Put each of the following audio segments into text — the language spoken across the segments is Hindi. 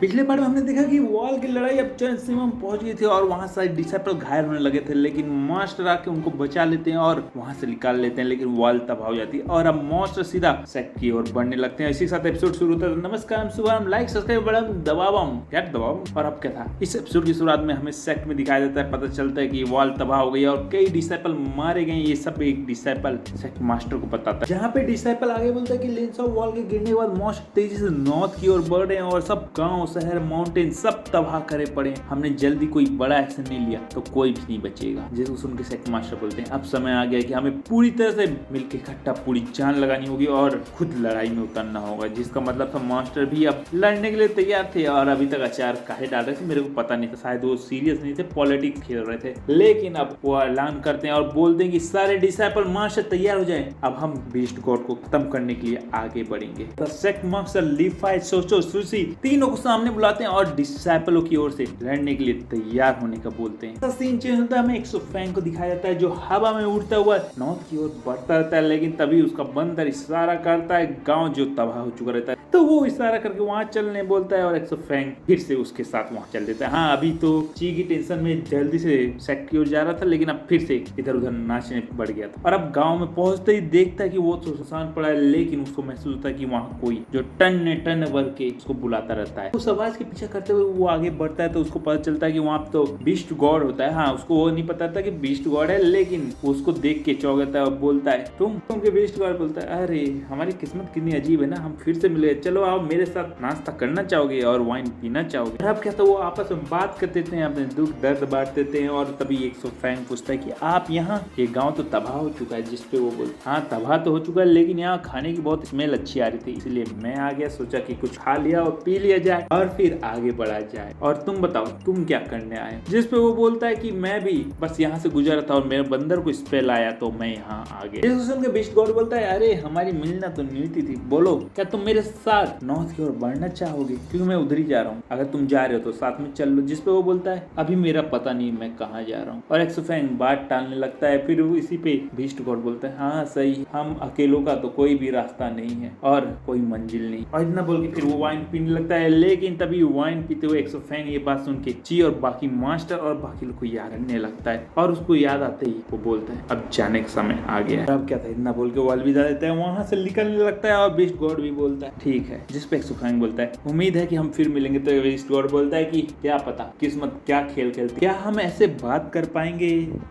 पिछले पार्ट में हमने देखा कि वॉल की लड़ाई अब चरम सीमा में पहुंच गई थी और वहां सारे डिसाइपल घायल होने लगे थे, लेकिन मास्टर आके उनको बचा लेते हैं और वहां से निकाल लेते हैं, लेकिन वॉल तबाह हो जाती है और अब मास्टर सीधा सेक्ट की ओर बढ़ने लगते हैं। इसी के साथ एपिसोड शुरू होता है। नमस्कार, शुभारंभ, लाइक सब्सक्राइब बड़ा दबावा हूँ क्या दबाव। और अब क्या था, इस एपिसोड की शुरुआत में हमें सेक्ट में दिखाया जाता है, पता चलता है कि वॉल तबाह हो गई और कई डिसाइपल मारे गए। ये सब एक डिसाइपल सेक्ट मास्टर को बताता है, जहाँ पे डिसाइपल आगे बोलता है कि लेंस ऑफ वॉल के गिरने के बाद मास्टर तेजी से नॉर्थ की ओर बढ़ रहे हैं और सब गांव शहर माउंटेन सब तबाह करे पड़े। हमने जल्दी कोई बड़ा एक्शन नहीं लिया तो कोई भी नहीं बचेगा। जैसे सुन के सेक्ट मास्टर बोलते हैं अब समय आ गया कि हमें पूरी तरह से मिलकर इकट्ठा पूरी जान लगानी होगी और खुद लड़ाई में उतरना होगा। जिसका मतलब था मास्टर भी अब लड़ने के लिए तैयार थे और अभी तक अचार काहे डाल रहे थे मेरे को पता नहीं था, शायद वो सीरियस नहीं थे, पॉलिटिक्स खेल रहे थे। लेकिन अब वो ऐलान करते हैं और बोलते हैं कि सारे डिसाइपल मास्टर तैयार हो जाए, अब हम बीस्ट गॉड को खत्म करने के लिए आगे बढ़ेंगे। तो सेक्ट मास्टर लीफाई, सोचो, सुशी तीनों को सामने बुलाते हैं और डिसाइपलों की ओर से लड़ने के लिए तैयार होने का बोलते हैं। सीन चेंज होता है, हमें एक फैंग को दिखाया जाता है जो हवा में उड़ता हुआ नॉर्थ की ओर बढ़ता रहता है, लेकिन तभी उसका बंदर इशारा करता है गांव जो तबाह हो चुका रहता है, तो वो इशारा करके वहां चलने बोलता है और एक फैंग फिर से उसके साथ वहां चल देता है। हाँ, अभी तो ची की टेंशन में जल्दी से सेक्ट की ओर जा रहा था, लेकिन अब फिर से इधर उधर नाचने बढ़ गया था और अब गांव में पहुंचते ही देखता है कि वो तो सुनसान पड़ा है, लेकिन उसको महसूस होता है कि वहाँ कोई जो टन भर के उसको बुलाता रहता है। उस आवाज के पीछे करते हुए वो आगे बढ़ता है तो उसको पता चलता है कि वहाँ तो बीस्ट गॉड होता है। हाँ, उसको वो नहीं पता था कि बीस्ट गॉड है, लेकिन उसको देख के चौंक जाता है और बोलता है तुम के बीस्ट गॉड बोलता है अरे हमारी किस्मत कितनी अजीब है ना, हम फिर से मिले, चलो आप मेरे साथ नाश्ता करना चाहोगे और वाइन पीना चाहोगे। अब क्या, तो वो आपस में बात करते थे, अपने दुख दर्द बांटते थे और तभी एक फैंग पूछता है कि आप यहाँ, ये गाँव तो तबाह हो चुका है। जिसपे वो बोलता हाँ तबाह तो हो चुका है, लेकिन यहाँ खाने की बहुत स्मेल अच्छी आ रही थी, इसलिए मैं आ गया, सोचा कि कुछ खा लिया और पी लिया जाए और फिर आगे बढ़ा जाए। और तुम बताओ तुम क्या करने आए। जिसपे वो बोलता है कि मैं भी बस यहाँ से गुजरा था और मेरे बंदर को स्पेल आया तो मैं यहाँ आ गया। सुन के बीस्ट गॉड बोलता है अरे हमारी मिलना तो नीति थी, बोलो क्या तुम मेरे साथ नॉर्थ की ओर बढ़ना चाहोगे, क्योंकि मैं उधर ही जा रहा हूँ, अगर तुम जा रहे हो तो साथ में चल लो। जिसपे वो बोलता है अभी मेरा पता नहीं मैं कहाँ जा रहा हूँ और एक्सफैंग बात टालने लगता है। फिर वो इसी पे बीस्ट गॉड बोलता है हाँ सही, हम अकेलों का तो कोई भी रास्ता नहीं है और कोई मंजिल नहीं, और इतना बोल के फिर वो वाइन पीने लगता है। लेकिन तभी वाइन पीते हुए एक्सफैंग ये बात सुन के ची और बाकी मास्टर और बाकी लोग को याद आने लगता है और उसको याद आते ही वो बोलता है अब जाने का समय आ गया है। अब क्या था, इतना बोल के वो अलविदा देता है, वहां से निकलने लगता है और बीस्ट गॉड भी बोलता है ठीक है। जिसपे एक्सफैंग बोलता है उम्मीद है कि हम फिर मिलेंगे, तो बीस्ट गॉड बोलता है कि क्या पता किस्मत क्या खेल खेलती, क्या हम ऐसे बात कर पाएंगे,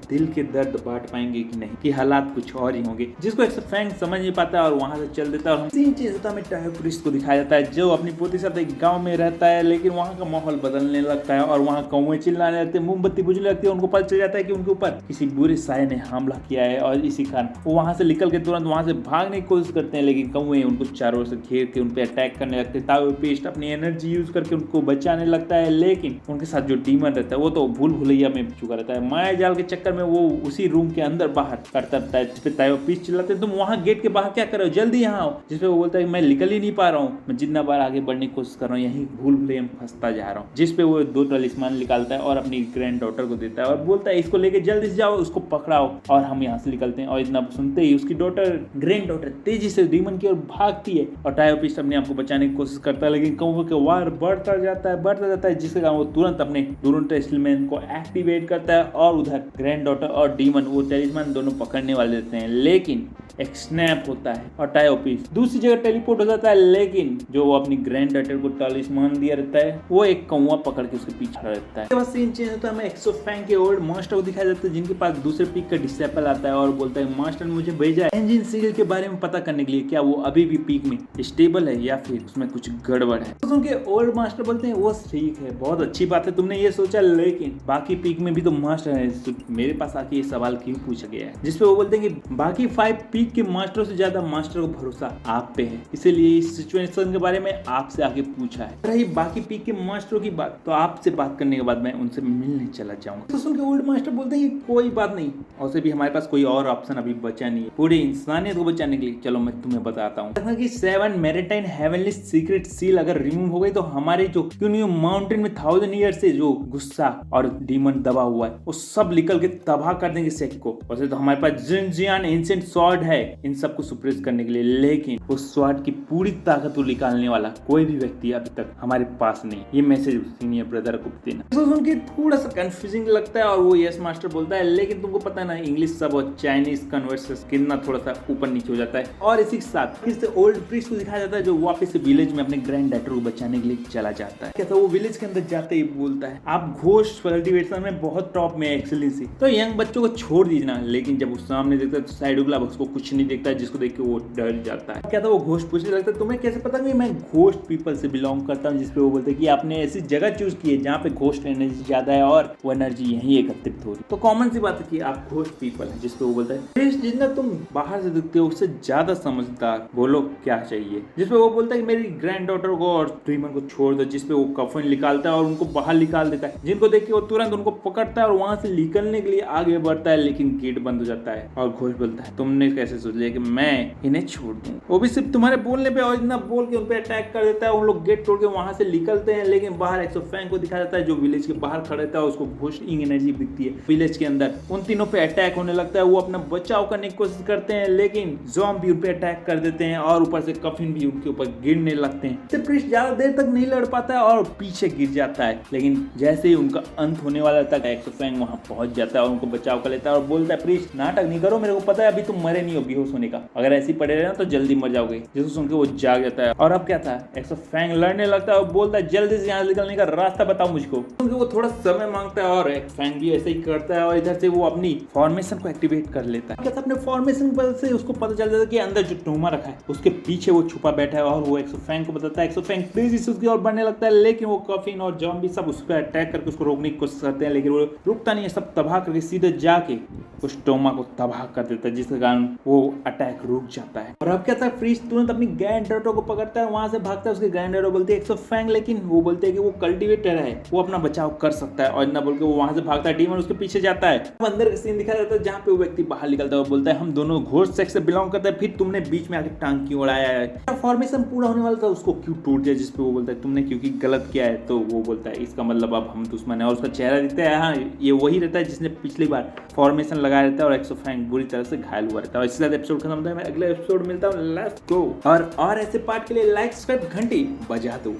दिल के दर्द बांट पाएंगे कि नहीं, कि हालात कुछ और ही होंगे। जिसको एक्सफैंग समझ नहीं पाता और वहां से चल देता है। और सीन चेंज होता है, टायोप्रिस्ट को दिखाया जाता है जो अपनी पोती साथ एक गांव में रहता है, लेकिन वहां का माहौल बदलने लगता है और वहां कौवे चिल्लाने लगते हैं, मोमबत्ती बुझने लगती है। उनको पता चल जाता है कि उनके ऊपर किसी बुरे साये ने हमला किया है और इसी कारण वो वहां से निकल के तुरंत वहां से भागने की कोशिश करते हैं, लेकिन कौवे उनको चारों ओर से घेर के उन पे अटैक करने लगते हैं। टायोप्रिस्ट अपनी एनर्जी यूज करके उनको बचाने लगता है, लेकिन उनके साथ जो डीमन रहता है वो तो भूल भुलैया में चुका रहता है। माया जाल के चक्कर में वो उसी रूम के अंदर बाहर करता रहता है। जिसपे टायोप्रिस्ट चिल्लाते हैं तुम वहां गेट के बाहर क्या कर रहे हो, जल्दी यहाँ आओ। जिसपे वो बोलता है मैं निकल ही नहीं पा रहा हूँ, मैं जितना बार आगे बढ़ने की कोशिश कर रहा हूँ यही भूल भुलैया में फंसता जा रहा हूँ। जिसपे वो 2 टलिस्मान निकालता है और अपनी ग्रैंड डॉटर को देता है और बोलता है इसको लेके जल्दी से जाओ, उसको पकड़ाओ और हम यहाँ से निकलते हैं। और इतना सुनते ही उसकी ग्रैंड डॉटर तेजी से डीमन की ओर भागती है और टायोप्रिस्ट अपने आप को बचाने की कोशिश करता है, लेकिन कौवे के वार बढ़ता जाता है, जिसके कारण वो तुरंत अपने दोनों टलिस्मान को एक्टिवेट करता है और उधर ग्रैंड डॉटर और डीमन वो टलिस्मान दोनों पकड़ने वाले रहते हैं, लेकिन एक स्नैप होता है और टायोप्रिस्ट दूसरी जगह टेलीपोर्ट हो जाता है, लेकिन जो वो अपनी ग्रैंड डॉटर को टलिस्मान दिया रहता है वो एक कौवा पकड़ के उसके पीछे रहता है। सीन चेंज होता है, हमें एक्सफैंग के ओल्ड मास्टर को दिखाया जाता है जिनके पास दूसरे पीक का डिसेबल आता है और बोलता है मास्टर ने मुझे भेजा है इंजन सील के बारे में पता करने के लिए, क्या वो अभी भी पीक में स्टेबल है या फिर उसमें कुछ गड़बड़ है। तो उनके ओल्ड मास्टर बोलते हैं वो ठीक है, बहुत अच्छी बात है तुमने ये सोचा, लेकिन बाकी पीक में भी तो मास्टर है, तो मेरे पास आके ये सवाल क्यों पूछा गया है। जिसपे वो बोलते हैं कि बाकी 5 पीक के मास्टरों से ज्यादा मास्टर को भरोसा आप पे है, इसीलिए इस सिचुएशन के बारे में आपसे आगे पूछा है। रही बाकी पीक के मास्टरों की बात, तो आपसे बात करने के बाद मैं उनसे मिलने चला जाऊंगा। तो सुन के ओल्ड मास्टर बोलते हैं कोई बात नहीं, और से भी हमारे पास कोई और ऑप्शन अभी बचा नहीं है पूरी इंसानियत को बचाने के लिए, चलो मैं तुम्हें बताता हूँ कि 7 मैरिटाइम हेवनली सीक्रेट सील अगर रिमूव हो गई तो हमारे जो माउंटेन में 1000 ईयर से जो गुस्सा और डीमन दबा हुआ है वो सब निकल के तबाह कर देंगे सेक्ट को। वैसे तो हमारे पास जिनजियान एंशिएंट स्वॉर्ड है इन सबको सुप्रेस करने के लिए, लेकिन उस स्वॉर्ड की पूरी ताकत को निकालने वाला कोई भी व्यक्ति अभी तक हमारे पास नहीं। ये मैसेज सीनियर ब्रदर को देना। तो सुन के थोड़ा सा कंफ्यूजिंग लगता है और वो यस मास्टर बोलता है, लेकिन तुमको पता है ना इंग्लिश सब और चाइनीज कन्वर्सेशन कितना थोड़ा सा ऊपर नीचे हो जाता है। और इसी के साथ फिर से ओल्ड प्रीस्ट को दिखाया जाता है जो वापस से विलेज में अपने ग्रैंड डॉटर को बचाने के लिए चला जाता है। कहता है वो विलेज के अंदर जाते ही बोलता है आप घोस्ट कल्टीवेशन में बहुत टॉप में एक्सेलेंसी, तो यंग बच्चों को छोड़ दीजिए ना। लेकिन जब उस सामने देखता है तो साइड उगला उसको कुछ नहीं देखता है, जिसको देख के वो डर जाता है। कहता है वो घोस्ट पूछने लगता है तुम्हें कैसे पता कि मैं घोस्ट पीपल से बिलोंग करता हूँ, जिसपे वो बोलते हैं कि आपने ऐसी जगह चूज की है जहाँ पे घोस्ट एनर्जी ज्यादा है और वो एनर्जी यहीं एकत्रित हो रही। तो कॉमन सी बात है कि आप घोस्ट पीपल है, जिसपे वो बोलता है जितना तुम बाहर से दिखते हो उससे ज्यादा समझदार, बोलो क्या चाहिए। जिसपे वो बोलता है कि मेरी ग्रैंड डॉटर को और ड्रीमर को छोड़ दो। जिसपे वो कफन निकालता है और उनको बाहर निकाल देता है, जिनको देख के वो तुरंत उनको पकड़ता है और वहां से निकलने के लिए आगे बढ़ता है, लेकिन गेट बंद हो जाता है। और घोष बोलता है तुमने कैसे सोच लिया कि मैं इन्हें छोड़ दूं, वो भी सिर्फ तुम्हारे बोलने पे, और इतना बोल के उन पे अटैक कर देता है। उन लोग गेट तोड़ के वहां से निकलते हैं, लेकिन बाहर एक्सो फैंग को दिखाया जाता है जो विलेज के बाहर खड़ा रहता है, उसको घोस्टिंग एनर्जी दिखती है विलेज के अंदर। उन तीनों पे अटैक होने लगता है, वो अपना बचाव करने की कोशिश करते हैं, लेकिन ज़ॉम्बी उन पे अटैक कर देते हैं और ऊपर से कफिन भी उनके ऊपर गिरने लगते हैं। प्रीस्ट ज्यादा देर तक नहीं लड़ पाता है और पीछे गिर जाता है, लेकिन जैसे ही उनका अंत होने वाला था एक्सो फैंग वहां पहुंच जाता है और उनको बचाव कर लेता है और बोलता है प्रीस्ट नाटक नहीं करो, मेरे को पता है अभी तुम मरे नहीं हो बेहोश होने का, अगर ऐसे पड़े रहे ना तो जल्दी मर जाओगे। जिसको सुन के वो जाग जाता है। और अब क्या था, एक्सो फैंग लड़ने लगता है और बोलता है जल्दी से यहाँ निकलने का रास्ता बताओ मुझको। क्योंकि वो थोड़ा समय मांगता है और एक्सो फैंग भी ऐसे ही करता है और इधर से वो अपनी फॉर्मेशन को एक्टिवेट कर लेता है। क्या था, अपने फॉर्मेशन पर से उसको पता चल जाता है कि अंदर जो टोमा रखा है उसके पीछे वो छुपा बैठा है और वो एक्सो फैंग को बताता है। एक्सो फैंग तेजी से उसकी ओर बढ़ने लगता है, लेकिन वो कफिन और जॉम्बी सब उस पर अटैक करके उसको रोकने की कोशिश करते हैं, लेकिन वो रुकता नहीं है। सब तबाह करके सीधे जाके उस टोमा को तबाह कर देता है, जिसके कारण वो अटैक रुक जाता है। और अब क्या था, प्रीस्ट तुरंत अपनी ग्रैंड डॉटर को पकड़ता है, वहां से भागता है। उसकी ग्रैंड डॉटर बोलती है एक्सो फैंग, लेकिन वो बोलते हैं कि वो कल्टीवेटर है, वो अपना बचाव कर सकता है। और इतना बोल के वो वहां से भागता है, डीमन उसके पीछे जाता है। अंदर का सीन दिखाया जाता है जहाँ पे वो व्यक्ति बाहर निकलता है और बोलता है हम दोनों घोस्ट सेक्स से बिलोंग करते हैं, फिर तुमने बीच में आके टांग क्यों उड़ाया है। फॉर्मेशन पूरा होने वाला था, उसको क्यों टूट दिया। जिसपे वो बोलता है तुमने क्योंकि गलत किया है, तो वो बोलता है इसका मतलब अब हम दुश्मन है। और उसका चेहरा दिखता है, हाँ ये वही रहता है जिसने पिछली बार फॉर्मेशन लगाया रहता है और एक्सो फैंग बुरी तरह से घायल हुआ रहता है। इसके साथ एपिसोड खत्म होता है। मैं अगले एपिसोड मिलता हूँ, लेट्स गो। और ऐसे पार्ट के लिए लाइक सब्सक्राइब घंटी बजा दो।